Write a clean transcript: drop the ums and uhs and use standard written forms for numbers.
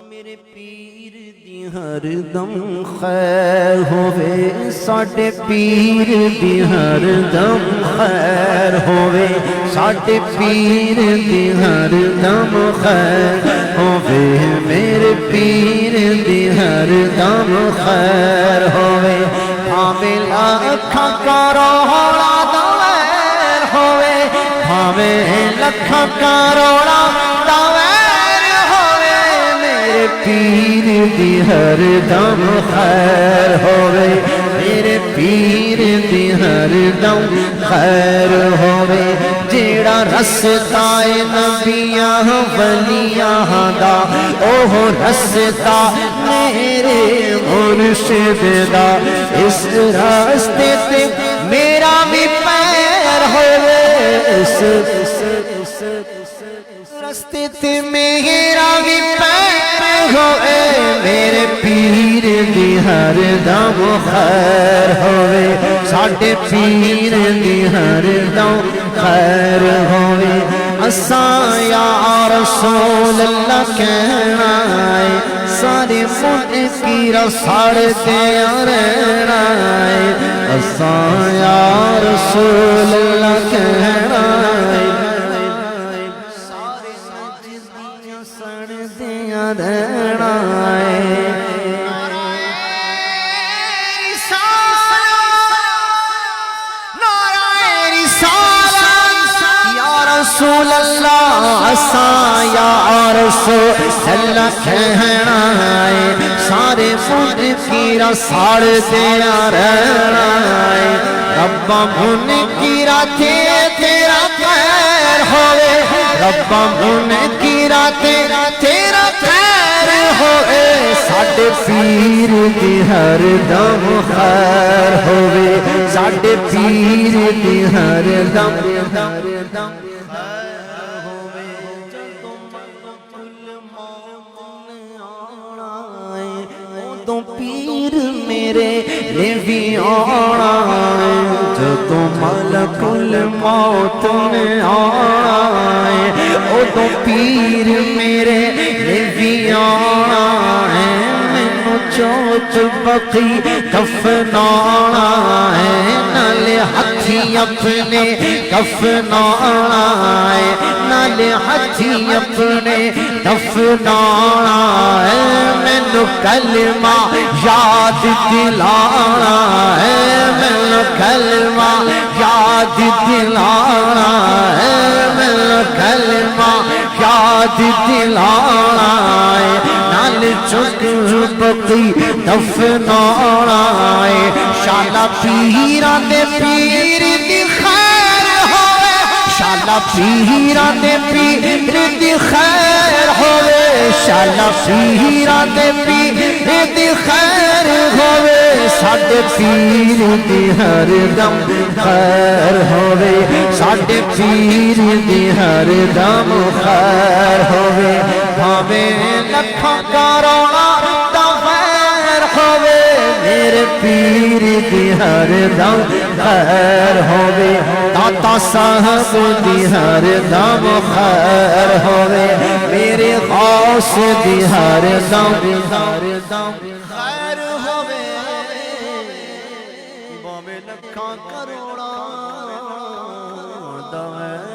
میرے پیر دی ہر دم خیر ہووے ساڈے پیر دی ہر دم خیر ہووے ساڈے پیر دی ہر دم خیر ہووے میرے پیر دی ہر دم خیر ہووے بھاویں لاکھاں کروڑاں دا ویر ہووے بھاویں لاکھاں کروڑاں دا پیر دی ہر دم خیر ہووے میرے پیر دی ہر دم خیر ہووے جیڑا رستہ اے نبیاں ولیاں دا اوہ رستہ میرے مرشد دا اس راستے تے میرا بھی پیر ہووے اس راستے تے میرا بھی پیر ہوئے میرے پیر دی ہر دم خیر ہوئے ساڈے پیر دی ہر دم خیر ہوئے اساں یا رسول اللہ کہنا ہے سارے منکر ساڑ دیا رہنا ہے اساں یا رسول اللہ کہنا ہے رہنا ہے یا رسول اللہ اساں یا رسول اللہ کہنا ہے سارے منکر ساڑ دیا رہنا ہے ربا منکر تیرا خیر ہوئے ربا منکر تیرا خیر ہوئے ساڈے پیر دی ہر دم خیر ہوئے ساڈے پیر دی ہر دم خیر ہوئے جدوں ملکل موت نے آنا ہے اودوں پیر میرے نے بھی آنا ہے جدوں ملکل موت نے آنا ہے اودوں پیر میرے نے بھی آنا ہے مینوں چوچ بقی کفنانا ہے نالے ہاتھی اپنے کفنانا ہے نالے ہاتھی اپنے دفنانا ہے مینوں کلمہ یاد دلانا ہے مینوں کلمہ یاد دلانا ہے مینوں کلمہ یاد دلانا ہے نال چک بقی دفنانا ہے شالا پیراں دے پیر دی خیر ہوئے شالا پیراں دے پیر دی خیر ہوئے شالا پیراں دے پیر دی خیر ہوئے ساڈے پیر دی ہر دم خیر ہوئے ساڈے پیر دی ہر دم خیر ہوئے بھاویں لاکھاں کروڑاں دا خیر ہوئے میرے پیر دی ہر دم خیر ہوئے داتا صاحب دی ہر دم خیر ہوئے میرے غوث دی ہر دم خیر ہوئے بھاویں لاکھاں کروڑاں دا